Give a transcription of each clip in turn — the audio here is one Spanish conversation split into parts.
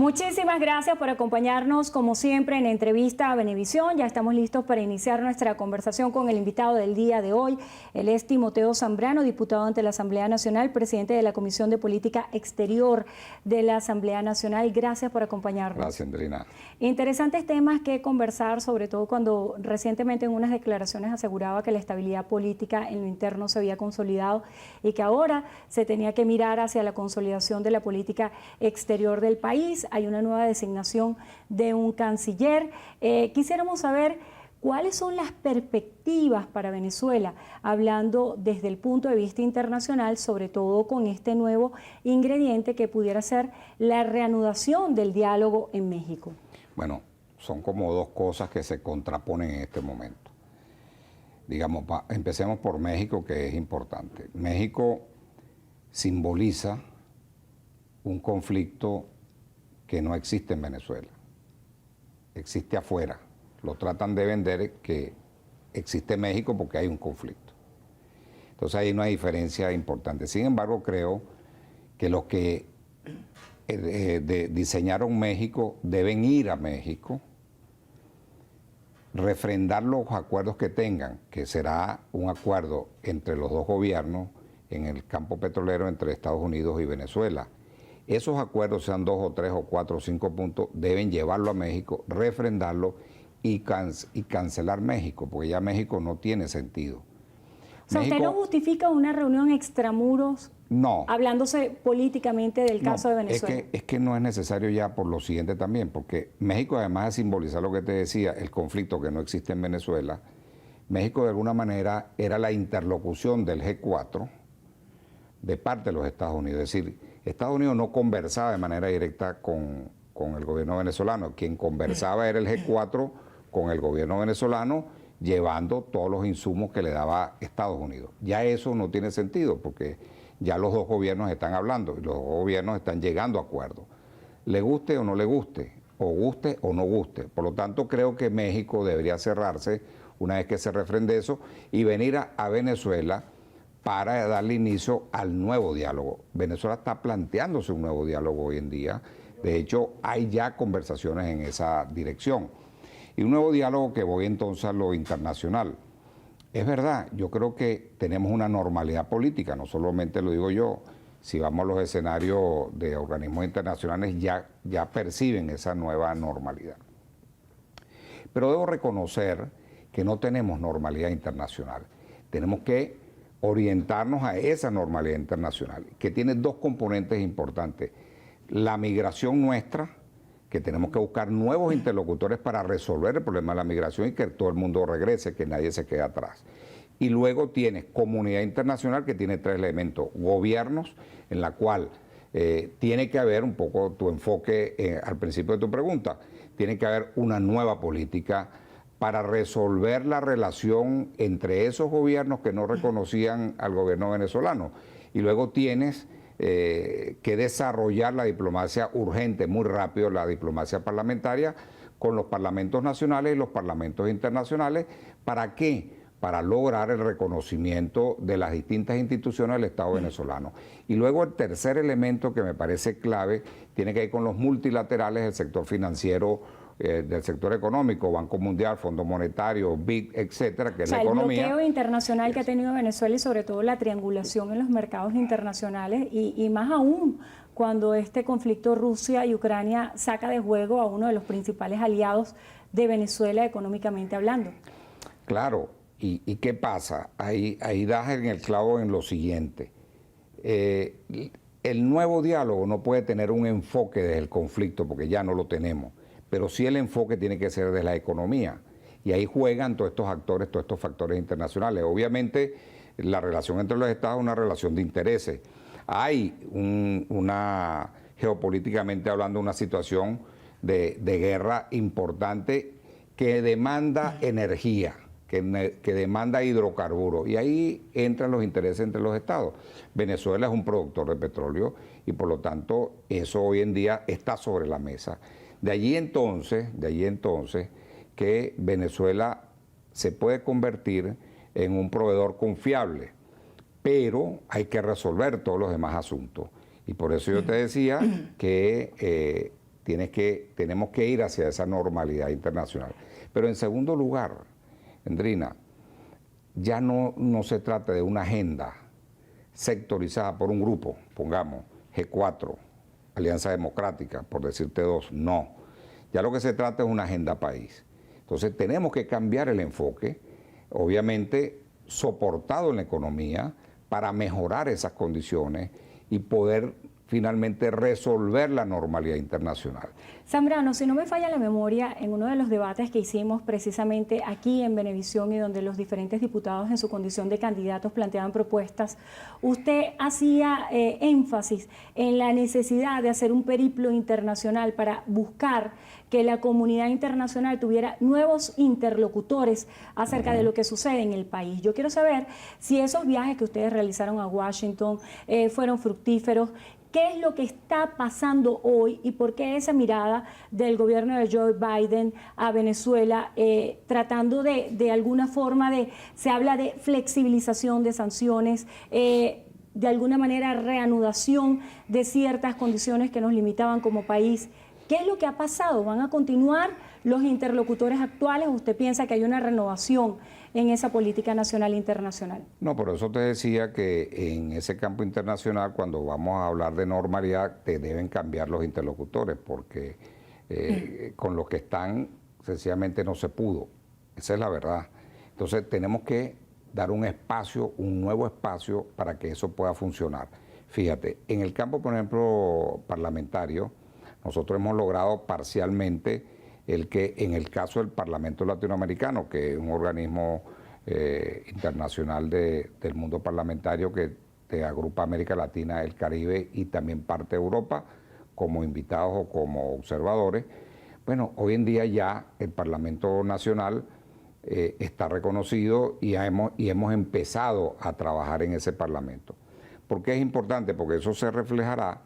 Muchísimas gracias por acompañarnos, como siempre, en Entrevista a Venevisión. Ya estamos listos para iniciar nuestra conversación con el invitado del día de hoy. Él es Timoteo Zambrano, diputado ante la Asamblea Nacional, presidente de la Comisión de Política Exterior de la Asamblea Nacional. Gracias por acompañarnos. Gracias, Andrina. Interesantes temas que conversar, sobre todo cuando recientemente en unas declaraciones aseguraba que la estabilidad política en lo interno se había consolidado y que ahora se tenía que mirar hacia la consolidación de la política exterior del país. Hay una nueva designación de un canciller. Quisiéramos saber cuáles son las perspectivas para Venezuela, hablando desde el punto de vista internacional, sobre todo con este nuevo ingrediente que pudiera ser la reanudación del diálogo en México. Bueno, son como dos cosas que se contraponen en este momento. Digamos, empecemos por México, que es importante. México simboliza un conflicto que no existe en Venezuela, existe afuera. Lo tratan de vender que existe México porque hay un conflicto. Entonces hay una diferencia importante. Sin embargo, creo que los que diseñaron México deben ir a México, refrendar los acuerdos que tengan, que será un acuerdo entre los dos gobiernos en el campo petrolero entre Estados Unidos y Venezuela. Esos acuerdos, sean 2 o 3 o 4 o 5 puntos, deben llevarlo a México, refrendarlo y cancelar México, porque ya México no tiene sentido. O sea, ¿usted no justifica una reunión extramuros? No. Hablándose políticamente del caso de Venezuela. Es que no es necesario ya por lo siguiente también, porque México, además de simbolizar lo que te decía, el conflicto que no existe en Venezuela, México de alguna manera era la interlocución del G4 de parte de los Estados Unidos. Es decir, Estados Unidos no conversaba de manera directa con el gobierno venezolano. Quien conversaba era el G4 con el gobierno venezolano, llevando todos los insumos que le daba Estados Unidos. Ya eso no tiene sentido, porque ya los dos gobiernos están hablando y los dos gobiernos están llegando a acuerdos. Le guste o no le guste, o guste o no guste. Por lo tanto, creo que México debería cerrarse una vez que se refrende eso y venir a Venezuela para darle inicio al nuevo diálogo. Venezuela está planteándose un nuevo diálogo hoy en día. De hecho, hay ya conversaciones en esa dirección. Y un nuevo diálogo que voy entonces a lo internacional. Es verdad, yo creo que tenemos una normalidad política, no solamente lo digo yo. Si vamos a los escenarios de organismos internacionales, ya perciben esa nueva normalidad. Pero debo reconocer que no tenemos normalidad internacional. Tenemos que orientarnos a esa normalidad internacional, que tiene dos componentes importantes. La migración nuestra, que tenemos que buscar nuevos interlocutores para resolver el problema de la migración y que todo el mundo regrese, que nadie se quede atrás. Y luego tienes comunidad internacional, que tiene tres elementos. Gobiernos, en la cual tiene que haber un poco tu enfoque al principio de tu pregunta, tiene que haber una nueva política para resolver la relación entre esos gobiernos que no reconocían al gobierno venezolano. Y luego tienes que desarrollar la diplomacia urgente, muy rápido, la diplomacia parlamentaria con los parlamentos nacionales y los parlamentos internacionales. ¿Para qué? Para lograr el reconocimiento de las distintas instituciones del Estado venezolano. Y luego el tercer elemento que me parece clave tiene que ver con los multilaterales del sector financiero, del sector económico, Banco Mundial, Fondo Monetario, BID, etcétera, que es la economía. El bloqueo internacional que ha tenido Venezuela y sobre todo la triangulación en los mercados internacionales y más aún cuando este conflicto Rusia y Ucrania saca de juego a uno de los principales aliados de Venezuela económicamente hablando. Claro, ¿y qué pasa? Ahí das en el clavo en lo siguiente. El nuevo diálogo no puede tener un enfoque desde el conflicto porque ya no lo tenemos. Pero sí el enfoque tiene que ser de la economía. Y ahí juegan todos estos actores, todos estos factores internacionales. Obviamente, la relación entre los estados es una relación de intereses. Hay geopolíticamente hablando, una situación de guerra importante que demanda energía, que demanda hidrocarburos. Y ahí entran los intereses entre los estados. Venezuela es un productor de petróleo y por lo tanto eso hoy en día está sobre la mesa. De allí entonces que Venezuela se puede convertir en un proveedor confiable, pero hay que resolver todos los demás asuntos. Y por eso yo te decía que tenemos que ir hacia esa normalidad internacional. Pero en segundo lugar, Endrina, ya no se trata de una agenda sectorizada por un grupo, pongamos G4, Alianza Democrática, por decirte dos, no. Ya lo que se trata es una agenda país. Entonces tenemos que cambiar el enfoque, obviamente soportado en la economía, para mejorar esas condiciones y poder finalmente resolver la normalidad internacional. Zambrano, si no me falla la memoria, en uno de los debates que hicimos precisamente aquí en Venevisión y donde los diferentes diputados en su condición de candidatos planteaban propuestas, usted hacía énfasis en la necesidad de hacer un periplo internacional para buscar que la comunidad internacional tuviera nuevos interlocutores acerca de lo que sucede en el país. Yo quiero saber si esos viajes que ustedes realizaron a Washington fueron fructíferos. ¿Qué es lo que está pasando hoy y por qué esa mirada del gobierno de Joe Biden a Venezuela tratando de alguna forma se habla de flexibilización de sanciones, de alguna manera reanudación de ciertas condiciones que nos limitaban como país? ¿Qué es lo que ha pasado? ¿Van a continuar los interlocutores actuales o usted piensa que hay una renovación en esa política nacional e internacional? No, por eso te decía que en ese campo internacional, cuando vamos a hablar de normalidad, te deben cambiar los interlocutores, porque con los que están, sencillamente no se pudo. Esa es la verdad. Entonces tenemos que dar un espacio, un nuevo espacio para que eso pueda funcionar. Fíjate, en el campo, por ejemplo, parlamentario, nosotros hemos logrado parcialmente el que en el caso del Parlamento Latinoamericano, que es un organismo internacional del mundo parlamentario que te agrupa América Latina, el Caribe y también parte de Europa, como invitados o como observadores, bueno, hoy en día ya el Parlamento Nacional está reconocido y hemos empezado a trabajar en ese Parlamento. ¿Por qué es importante? Porque eso se reflejará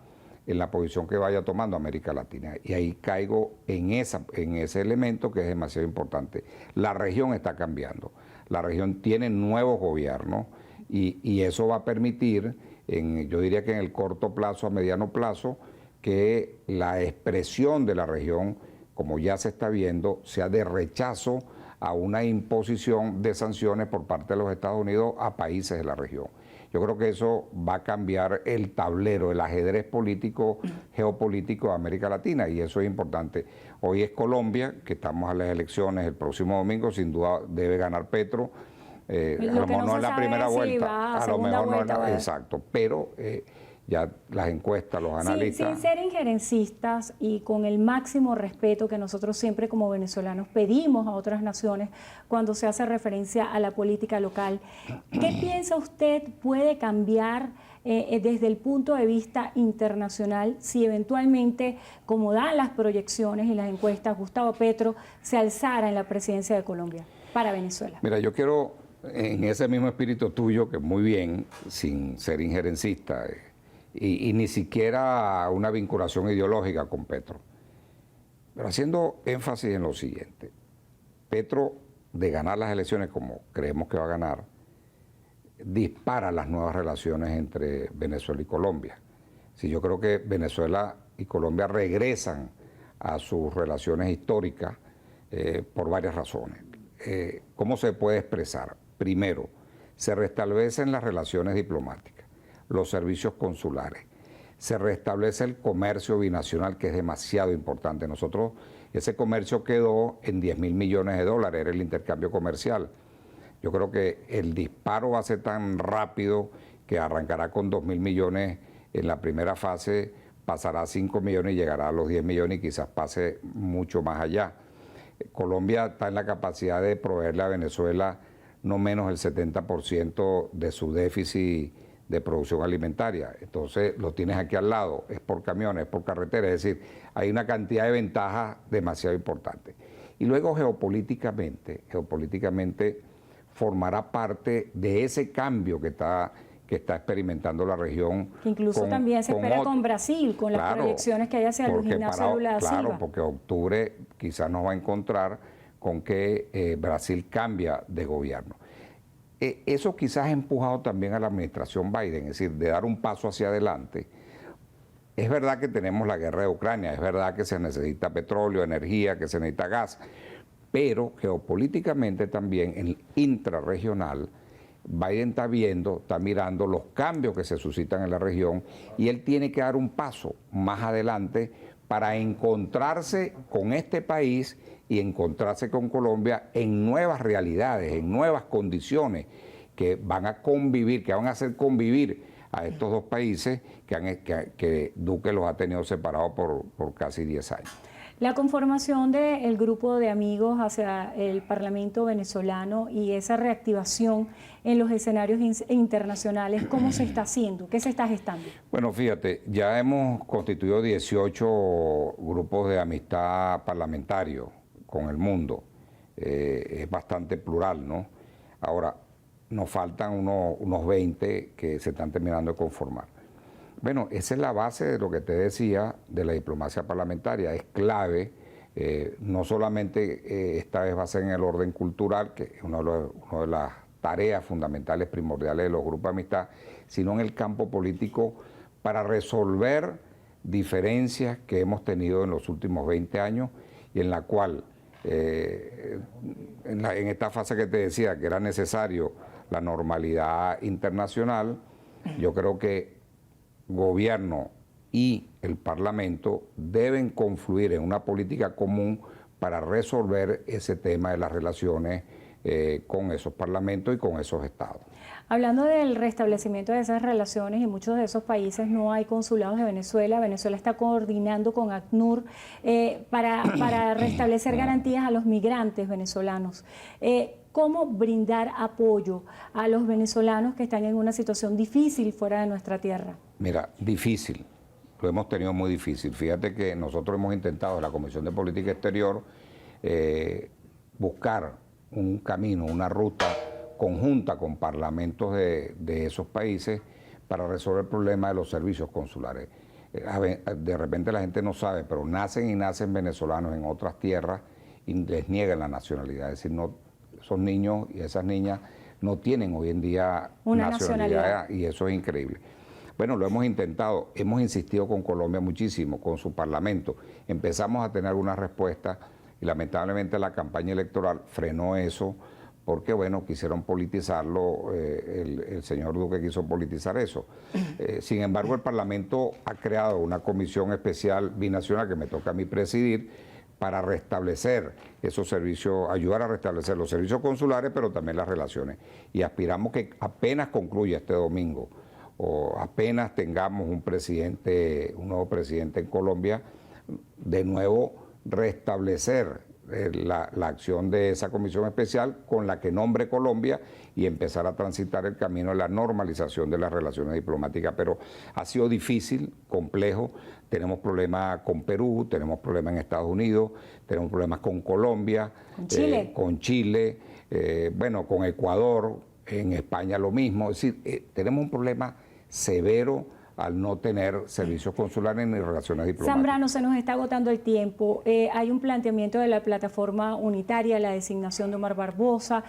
en la posición que vaya tomando América Latina. Y ahí caigo en ese elemento que es demasiado importante. La región está cambiando. La región tiene nuevos gobiernos y eso va a permitir, yo diría que en el corto plazo, a mediano plazo, que la expresión de la región, como ya se está viendo, sea de rechazo a una imposición de sanciones por parte de los Estados Unidos a países de la región. Yo creo que eso va a cambiar el tablero, el ajedrez político, geopolítico de América Latina, y eso es importante. Hoy es Colombia, que estamos a las elecciones el próximo domingo, sin duda debe ganar Petro, a lo mejor no en la primera vuelta, a lo mejor no en la, exacto, pero ya las encuestas, los analistas... Sin ser injerencistas y con el máximo respeto que nosotros siempre como venezolanos pedimos a otras naciones cuando se hace referencia a la política local, ¿qué piensa usted puede cambiar desde el punto de vista internacional si eventualmente, como dan las proyecciones y las encuestas, Gustavo Petro se alzara en la presidencia de Colombia para Venezuela? Mira, yo quiero, en ese mismo espíritu tuyo, que muy bien, sin ser injerencista, y ni siquiera una vinculación ideológica con Petro. Pero haciendo énfasis en lo siguiente, Petro, de ganar las elecciones como creemos que va a ganar, dispara las nuevas relaciones entre Venezuela y Colombia. Si yo creo que Venezuela y Colombia regresan a sus relaciones históricas por varias razones. ¿Cómo se puede expresar? Primero, se restablecen las relaciones diplomáticas, los servicios consulares, se restablece el comercio binacional, que es demasiado importante. Nosotros, ese comercio quedó en 10.000 millones de dólares, era el intercambio comercial. Yo creo que el disparo va a ser tan rápido que arrancará con 2.000 millones en la primera fase, pasará a 5 millones y llegará a los 10 millones y quizás pase mucho más allá. Colombia está en la capacidad de proveerle a Venezuela no menos el 70% de su déficit de producción alimentaria. Entonces lo tienes aquí al lado, es por camiones, es por carretera, es decir, hay una cantidad de ventajas demasiado importantes. Y luego geopolíticamente formará parte de ese cambio que está experimentando la región. Que incluso también se espera con Brasil, con las proyecciones que hay hacia Luis Ignacio Lula da Silva. Claro, porque octubre quizás nos va a encontrar con que Brasil cambia de gobierno. Eso quizás ha empujado también a la administración Biden, es decir, de dar un paso hacia adelante, es verdad que tenemos la guerra de Ucrania, es verdad que se necesita petróleo, energía, que se necesita gas, pero geopolíticamente también el intrarregional, Biden está mirando los cambios que se suscitan en la región y él tiene que dar un paso más adelante para encontrarse con este país y encontrarse con Colombia en nuevas realidades, en nuevas condiciones que van a convivir, que van a hacer convivir a estos dos países que Duque los ha tenido separados por casi 10 años. La conformación del grupo de amigos hacia el Parlamento venezolano y esa reactivación en los escenarios internacionales, ¿cómo se está haciendo? ¿Qué se está gestando? Bueno, fíjate, ya hemos constituido 18 grupos de amistad parlamentario con el mundo. Es bastante plural, ¿no? Ahora, nos faltan unos 20 que se están terminando de conformar. Bueno, esa es la base de lo que te decía de la diplomacia parlamentaria. Es clave, no solamente esta vez va a ser en el orden cultural, que es una de las tareas fundamentales, primordiales de los grupos de amistad, sino en el campo político para resolver diferencias que hemos tenido en los últimos 20 años y en la cual, en esta fase que te decía, que era necesario la normalidad internacional, yo creo que gobierno y el Parlamento deben confluir en una política común para resolver ese tema de las relaciones con esos parlamentos y con esos estados. Hablando del restablecimiento de esas relaciones, en muchos de esos países no hay consulados de Venezuela. Venezuela está coordinando con ACNUR para restablecer garantías a los migrantes venezolanos. ¿Cómo brindar apoyo a los venezolanos que están en una situación difícil fuera de nuestra tierra? Mira, difícil, lo hemos tenido muy difícil. Fíjate que nosotros hemos intentado en la Comisión de Política Exterior buscar un camino, una ruta conjunta con parlamentos de esos países para resolver el problema de los servicios consulares. De repente la gente no sabe, pero nacen venezolanos en otras tierras y les niegan la nacionalidad. Es decir, no, esos niños y esas niñas no tienen hoy en día una nacionalidad y eso es increíble. Bueno, lo hemos intentado, hemos insistido con Colombia muchísimo, con su parlamento. Empezamos a tener algunas respuestas y lamentablemente la campaña electoral frenó eso porque, bueno, quisieron politizarlo, el señor Duque quiso politizar eso. Sin embargo, el Parlamento ha creado una comisión especial binacional que me toca a mí presidir para restablecer esos servicios, ayudar a restablecer los servicios consulares, pero también las relaciones. Y aspiramos que apenas concluya este domingo, o apenas tengamos un nuevo presidente en Colombia, de nuevo restablecer la acción de esa comisión especial con la que nombre Colombia y empezar a transitar el camino de la normalización de las relaciones diplomáticas. Pero ha sido difícil, complejo, tenemos problemas con Perú, tenemos problemas en Estados Unidos, tenemos problemas con Colombia, con Chile, bueno, con Ecuador, en España lo mismo. Es decir, tenemos un problema severo al no tener servicios consulares ni relaciones diplomáticas. Zambrano, se nos está agotando el tiempo. Hay un planteamiento de la plataforma unitaria, la designación de Omar Barbosa.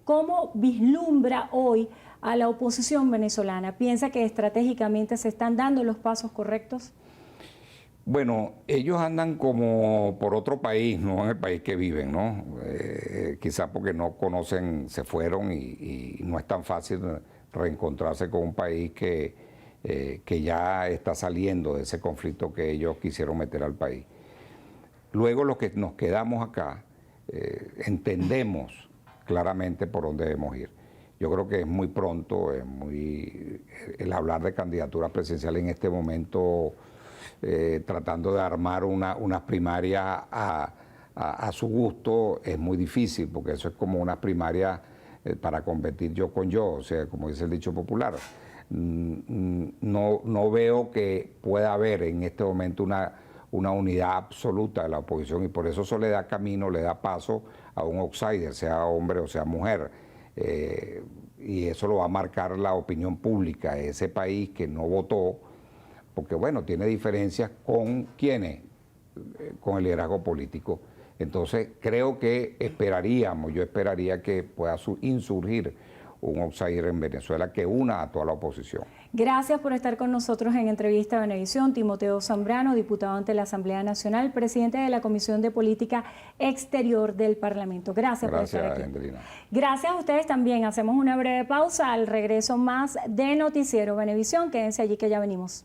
¿Cómo vislumbra hoy a la oposición venezolana? ¿Piensa que estratégicamente se están dando los pasos correctos? Bueno, ellos andan como por otro país, no en el país que viven, ¿no? Quizás porque no conocen, se fueron y no es tan fácil reencontrarse con un país que ya está saliendo de ese conflicto que ellos quisieron meter al país. Luego los que nos quedamos acá entendemos claramente por dónde debemos ir. Yo creo que es muy pronto, el hablar de candidaturas presidenciales en este momento, tratando de armar unas primarias a su gusto, es muy difícil, porque eso es como unas primarias para competir yo con yo, o sea, como dice el dicho popular. No veo que pueda haber en este momento una unidad absoluta de la oposición y por eso le da camino, le da paso a un outsider, sea hombre o sea mujer. Y eso lo va a marcar la opinión pública de ese país que no votó, porque bueno, tiene diferencias con quienes, con el liderazgo político. Entonces creo que yo esperaría que pueda insurgir un outsider en Venezuela que una a toda la oposición. Gracias por estar con nosotros en Entrevista a Venevisión. Timoteo Zambrano, diputado ante la Asamblea Nacional, presidente de la Comisión de Política Exterior del Parlamento. Gracias por estar aquí. Angelina. Gracias a ustedes también. Hacemos una breve pausa. Al regreso más de Noticiero Venevisión. Quédense allí que ya venimos.